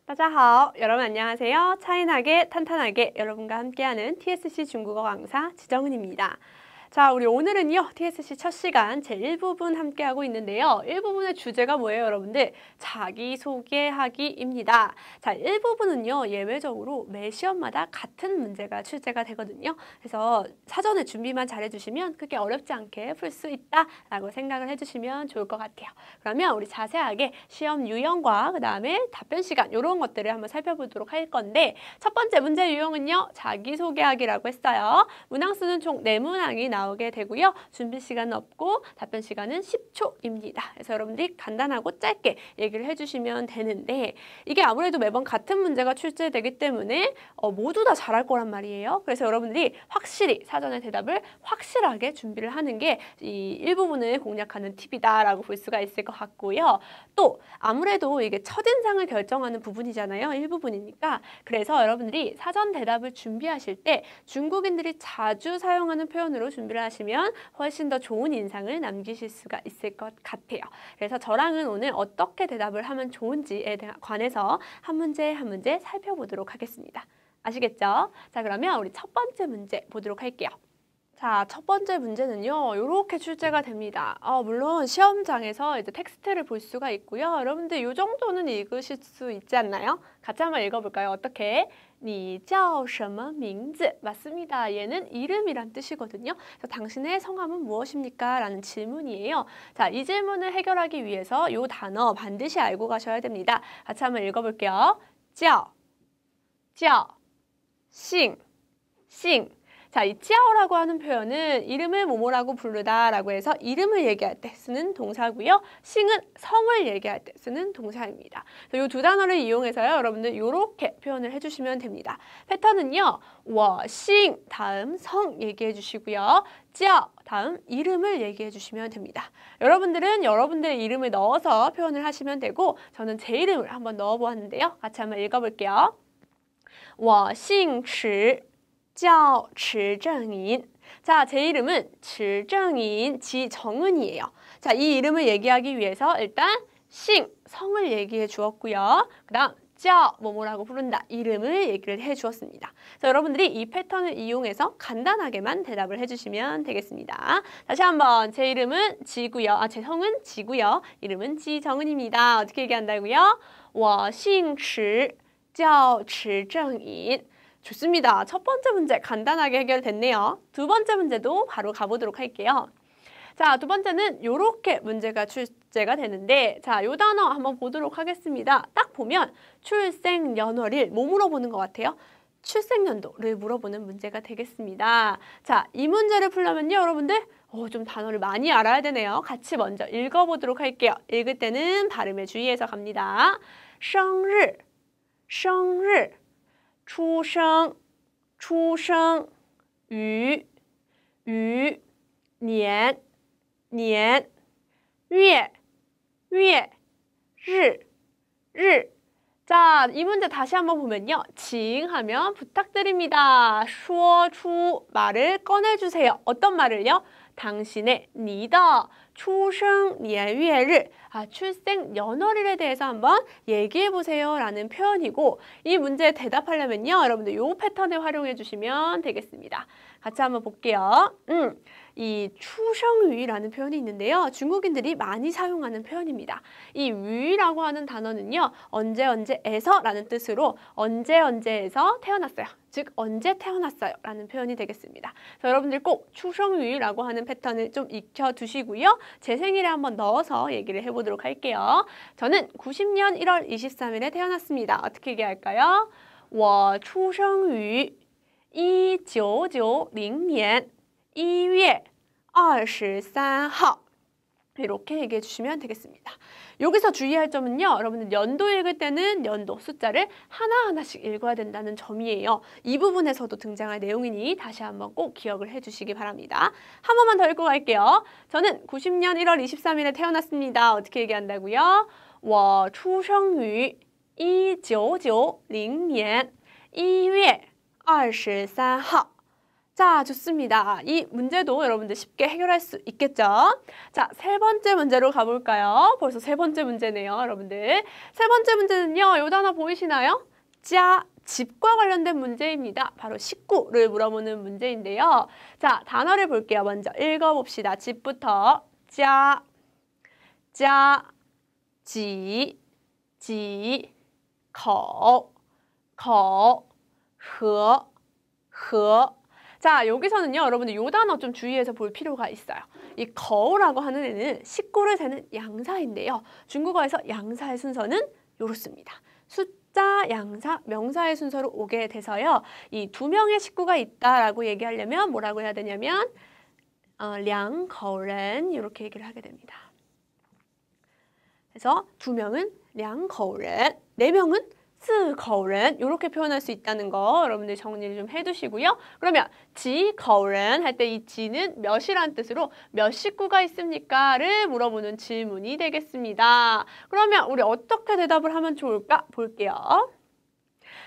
다자하오. 여러분 안녕하세요. 차이나게 탄탄하게 여러분과 함께하는 TSC 중국어 강사 지정은입니다. 자, 우리 오늘은요, TSC 첫 시간 제1부분 함께하고 있는데요. 1부분의 주제가 뭐예요, 여러분들? 자기소개하기입니다. 자, 1부분은요, 예외적으로 매 시험마다 같은 문제가 출제가 되거든요. 그래서 사전에 준비만 잘해주시면 크게 어렵지 않게 풀 수 있다라고 생각을 해주시면 좋을 것 같아요. 그러면 우리 자세하게 시험 유형과 그 다음에 답변 시간 이런 것들을 한번 살펴보도록 할 건데 첫 번째 문제 유형은요, 자기소개하기라고 했어요. 문항수는 총 4문항이 나오게 되고요. 준비 시간은 없고 답변 시간은 10초입니다. 그래서 여러분들이 간단하고 짧게 얘기를 해주시면 되는데 이게 아무래도 매번 같은 문제가 출제되기 때문에 모두 다 잘할 거란 말이에요. 그래서 여러분들이 확실히 사전에 대답을 확실하게 준비를 하는 게 이 일부분을 공략하는 팁이다라고 볼 수가 있을 것 같고요. 또 아무래도 이게 첫인상을 결정하는 부분이잖아요. 일부분이니까. 그래서 여러분들이 사전 대답을 준비하실 때 중국인들이 자주 사용하는 표현으로 준비를 하시면 훨씬 더 좋은 인상을 남기실 수가 있을 것 같아요. 그래서 저랑은 오늘 어떻게 대답을 하면 좋은지에 관해서 한 문제 한 문제 살펴보도록 하겠습니다. 아시겠죠? 자, 그러면 우리 첫 번째 문제 보도록 할게요. 자, 첫 번째 문제는요, 이렇게 출제가 됩니다. 물론 시험장에서 이제 텍스트를 볼 수가 있고요. 여러분들 이 정도는 읽으실 수 있지 않나요? 같이 한번 읽어볼까요? 어떻게? 你叫什么名字? 맞습니다. 얘는 이름이란 뜻이거든요. 그래서 당신의 성함은 무엇입니까? 라는 질문이에요. 자, 이 질문을 해결하기 위해서 이 단어 반드시 알고 가셔야 됩니다. 같이 한번 읽어볼게요. 叫, 叫, 姓, 姓. 자, 이 찌아오라고 하는 표현은 이름을 뭐뭐라고 부르다라고 해서 이름을 얘기할 때 쓰는 동사고요. 싱은 성을 얘기할 때 쓰는 동사입니다. 이 두 단어를 이용해서요, 여러분들 이렇게 표현을 해주시면 됩니다. 패턴은요, 我姓 다음 성 얘기해 주시고요. 叫 다음 이름을 얘기해 주시면 됩니다. 여러분들은 여러분들의 이름을 넣어서 표현을 하시면 되고 저는 제 이름을 한번 넣어보았는데요. 같이 한번 읽어볼게요. 我姓池 叫 池正인. 자, 제 이름은 池正인, 지정은이에요. 자, 이 이름을 얘기하기 위해서 일단 姓, 성을 얘기해 주었고요. 그 다음 叫 뭐뭐라고 부른다, 이름을 얘기를 해 주었습니다. 그래서 여러분들이 이 패턴을 이용해서 간단하게만 대답을 해주시면 되겠습니다. 다시 한번 제 이름은 지고요. 제 성은 지고요. 이름은 지정은입니다. 어떻게 얘기한다고요? 我姓池叫 池正인. 좋습니다. 첫 번째 문제 간단하게 해결됐네요. 두 번째 문제도 바로 가보도록 할게요. 자, 두 번째는 이렇게 문제가 출제가 되는데 자, 요 단어 한번 보도록 하겠습니다. 딱 보면 출생연월일 뭐 물어보는 것 같아요? 출생연도를 물어보는 문제가 되겠습니다. 자, 이 문제를 풀려면요, 여러분들 좀 단어를 많이 알아야 되네요. 같이 먼저 읽어보도록 할게요. 읽을 때는 발음에 주의해서 갑니다. 生日, 生日出生, 出生, 于, 于, 年, 年, 月, 月, 日, 日. 자, 이 문제 다시 한번 보면요. 징하면 부탁드립니다. 说出 말을 꺼내주세요. 어떤 말을요? 당신의 你的 出生年月日 출생 연월일에 대해서 한번 얘기해보세요 라는 표현이고 이 문제에 대답하려면요, 여러분들 이 패턴을 활용해 주시면 되겠습니다. 같이 한번 볼게요. 이 추성위라는 표현이 있는데요. 중국인들이 많이 사용하는 표현입니다. 이 위라고 하는 단어는요, 언제 언제에서 라는 뜻으로 언제 언제에서 태어났어요. 즉 언제 태어났어요 라는 표현이 되겠습니다. 그래서 여러분들 꼭 추성위라고 하는 패턴을 좀 익혀두시고요. 제 생일에 한번 넣어서 얘기를 해보도록 할게요. 저는 90년 1월 23일에 태어났습니다. 어떻게 얘기할까요? 我出生于1990年 1월 23일. 이렇게 얘기해 주시면 되겠습니다. 여기서 주의할 점은요, 여러분들 연도 읽을 때는 연도 숫자를 하나하나씩 읽어야 된다는 점이에요. 이 부분에서도 등장할 내용이니 다시 한번 꼭 기억을 해주시기 바랍니다. 한 번만 더 읽고 갈게요. 저는 90년 1월 23일에 태어났습니다. 어떻게 얘기한다고요? 我出生于1990年 1월 23일. 자, 좋습니다. 이 문제도 여러분들 쉽게 해결할 수 있겠죠? 자, 세 번째 문제로 가볼까요? 벌써 세 번째 문제네요, 여러분들. 세 번째 문제는요, 요 단어 보이시나요? 자, 집과 관련된 문제입니다. 바로 식구를 물어보는 문제인데요. 자, 단어를 볼게요. 먼저 읽어봅시다. 집부터. 자, 자, 지, 지, 거, 거, 허, 허. 자, 여기서는요, 여러분들 요 단어 좀 주의해서 볼 필요가 있어요. 이 거우라고 하는 애는 식구를 세는 양사인데요. 중국어에서 양사의 순서는 요렇습니다. 숫자, 양사, 명사의 순서로 오게 돼서요. 이 두 명의 식구가 있다라고 얘기하려면 뭐라고 해야 되냐면 两口人 이렇게 얘기를 하게 됩니다. 그래서 두 명은 两口人, 네 명은 四口人 이렇게 표현할 수 있다는 거 여러분들 정리를 좀 해두시고요. 그러면 几口人 할 때 이 지는 몇이란 뜻으로 몇 식구가 있습니까?를 물어보는 질문이 되겠습니다. 그러면 우리 어떻게 대답을 하면 좋을까? 볼게요.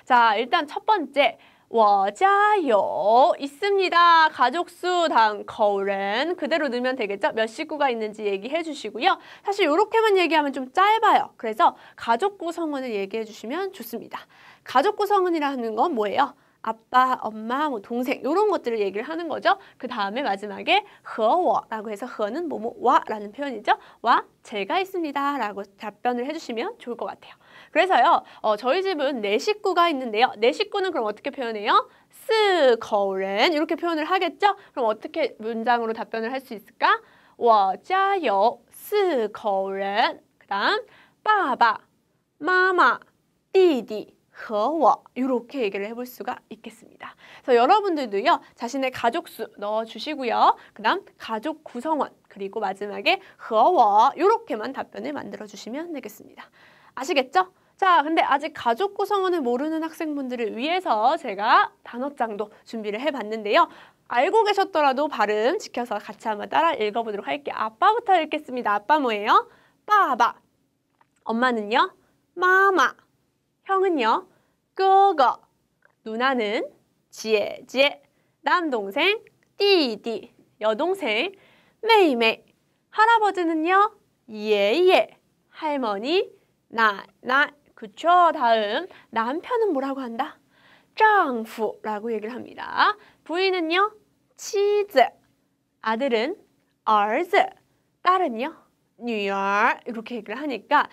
자, 일단 첫 번째 我家有 있습니다. 가족수 다음 口人 그대로 넣으면 되겠죠? 몇 식구가 있는지 얘기해 주시고요. 사실 이렇게만 얘기하면 좀 짧아요. 그래서 가족 구성원을 얘기해 주시면 좋습니다. 가족 구성원이라는 건 뭐예요? 아빠, 엄마, 뭐 동생 이런 것들을 얘기를 하는 거죠. 그 다음에 마지막에 和我라고 해서 和는 뭐뭐와 라는 표현이죠. 와, 제가 있습니다 라고 답변을 해주시면 좋을 것 같아요. 그래서요, 저희 집은 4식구가 있는데요. 4식구는 그럼 어떻게 표현해요? 四口人 이렇게 표현을 하겠죠? 그럼 어떻게 문장으로 답변을 할 수 있을까? 我家有四口人 그 다음 爸爸, 妈妈, 弟弟和我 이렇게 얘기를 해볼 수가 있겠습니다. 그래서 여러분들도요. 자신의 가족수 넣어주시고요. 그 다음 가족 구성원 그리고 마지막에 和我 이렇게만 답변을 만들어주시면 되겠습니다. 아시겠죠? 자, 근데 아직 가족 구성원을 모르는 학생분들을 위해서 제가 단어장도 준비를 해봤는데요. 알고 계셨더라도 발음 지켜서 같이 한번 따라 읽어보도록 할게요. 아빠부터 읽겠습니다. 아빠 뭐예요? 빠바. 엄마는요? 마마. 형은요? 哥哥. 누나는 姐姐. 남동생 弟弟. 여동생 妹妹. 할아버지는요? 爷爷. 할머니 奶奶. 그쵸? 다음 남편은 뭐라고 한다? 丈夫라고 얘기를 합니다. 부인은요? 妻子. 아들은 儿子. 딸은요? 女儿 이렇게 얘기를 하니까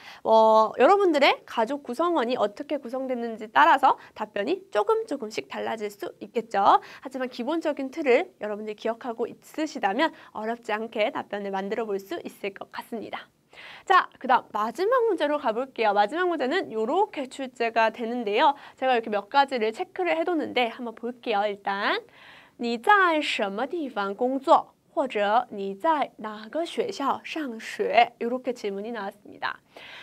여러분들의 가족 구성원이 어떻게 구성됐는지 따라서 답변이 조금씩 달라질 수 있겠죠. 하지만 기본적인 틀을 여러분들이 기억하고 있으시다면 어렵지 않게 답변을 만들어 볼 수 있을 것 같습니다. 자, 그 다음 마지막 문제로 가볼게요. 마지막 문제는 이렇게 출제가 되는데요. 제가 이렇게 몇 가지를 체크를 해뒀는데 한번 볼게요. 일단 你在什么地方工作? 或者你在哪个学校上学? 이렇게 질문이 나왔습니다.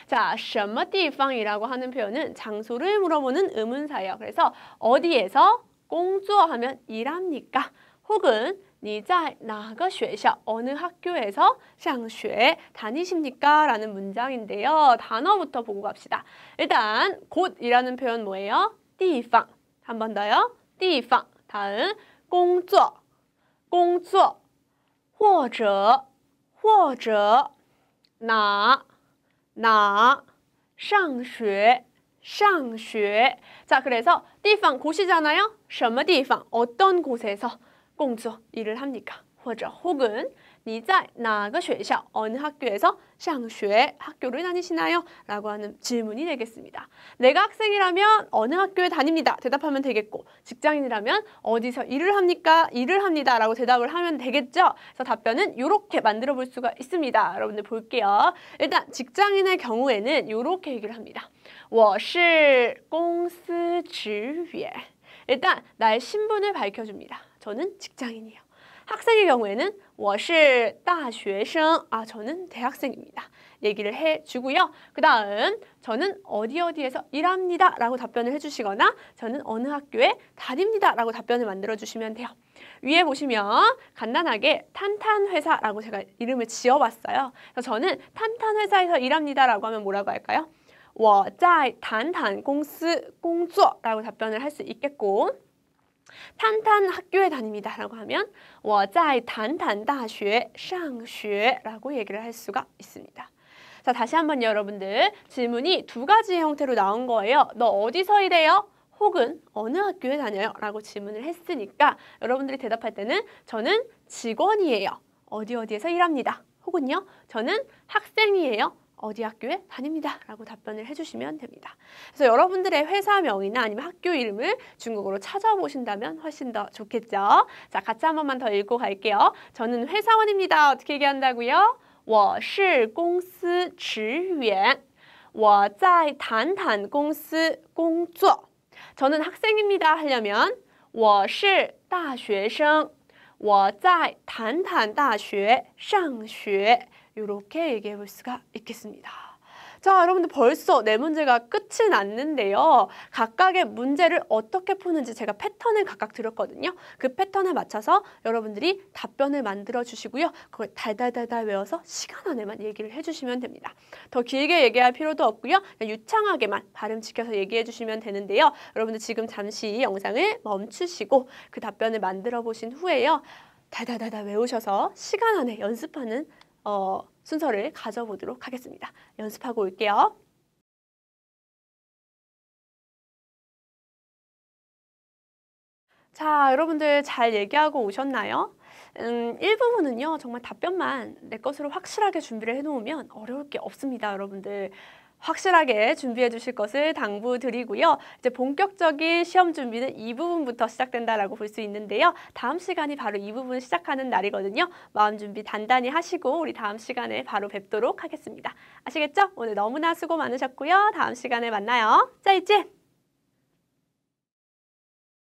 자, 什么地方이라고 하는 표현은 장소를 물어보는 의문사예요. 그래서 어디에서 工作하면 일합니까? 혹은 你在哪个学校 어느 학교에서 上学 다니십니까? 라는 문장인데요. 단어부터 보고 갑시다. 일단 곳이라는 표현 뭐예요? 地方. 한 번 더요. 地方. 다음 工作. 工作. 或者哪上学 자, 그래서 地方 곳이잖아요. 什么地方 어떤 곳에서 工作 일을 합니까? 或者 혹은 你在哪个学校 어느 학교에서 上学 학교를 다니시나요? 라고 하는 질문이 되겠습니다. 내가 학생이라면 어느 학교에 다닙니다. 대답하면 되겠고 직장인이라면 어디서 일을 합니까? 일을 합니다. 라고 대답을 하면 되겠죠? 그래서 답변은 이렇게 만들어 볼 수가 있습니다. 여러분들 볼게요. 일단 직장인의 경우에는 이렇게 얘기를 합니다. 我是公司职员 일단 나의 신분을 밝혀줍니다. 저는 직장인이에요. 학생의 경우에는 我是大学生 저는 대학생입니다. 얘기를 해주고요. 그 다음 저는 어디에서 일합니다 라고 답변을 해주시거나 저는 어느 학교에 다닙니다 라고 답변을 만들어주시면 돼요. 위에 보시면 간단하게 탄탄회사라고 제가 이름을 지어봤어요. 그래서 저는 탄탄회사에서 일합니다 라고 하면 뭐라고 할까요? 我在谈谈公司工作 라고 답변을 할 수 있겠고 탄탄 학교에 다닙니다 라고 하면 我在谈谈大学上学 라고 얘기를 할 수가 있습니다. 자, 다시 한번 여러분들 질문이 두 가지의 형태로 나온 거예요. 너 어디서 일해요? 혹은 어느 학교에 다녀요? 라고 질문을 했으니까 여러분들이 대답할 때는 저는 직원이에요. 어디 어디에서 일합니다. 혹은요, 저는 학생이에요. 어디 학교에 다닙니다. 라고 답변을 해주시면 됩니다. 그래서 여러분들의 회사명이나 아니면 학교 이름을 중국어로 찾아보신다면 훨씬 더 좋겠죠. 자, 같이 한 번만 더 읽고 갈게요. 저는 회사원입니다. 어떻게 얘기한다고요? 我是公司职员我在谈谈公司工作 저는 학생입니다 하려면 我是大学生我在谈谈大学上学 이렇게 얘기해 볼 수가 있겠습니다. 자, 여러분들 벌써 네 문제가 끝이 났는데요. 각각의 문제를 어떻게 푸는지 제가 패턴을 각각 드렸거든요. 그 패턴에 맞춰서 여러분들이 답변을 만들어 주시고요. 그걸 달달달달 외워서 시간 안에만 얘기를 해주시면 됩니다. 더 길게 얘기할 필요도 없고요. 그냥 유창하게만 발음 지켜서 얘기해 주시면 되는데요. 여러분들 지금 잠시 영상을 멈추시고 그 답변을 만들어 보신 후에요. 달달달달 외우셔서 시간 안에 연습하는 순서를 가져보도록 하겠습니다. 연습하고 올게요. 자, 여러분들 잘 얘기하고 오셨나요? 일부분은요, 정말 답변만 내 것으로 확실하게 준비를 해놓으면 어려울 게 없습니다, 여러분들. 확실하게 준비해 주실 것을 당부드리고요. 이제 본격적인 시험 준비는 이 부분부터 시작된다라고 볼 수 있는데요. 다음 시간이 바로 이 부분 시작하는 날이거든요. 마음 준비 단단히 하시고 우리 다음 시간에 바로 뵙도록 하겠습니다. 아시겠죠? 오늘 너무나 수고 많으셨고요. 다음 시간에 만나요. 再见!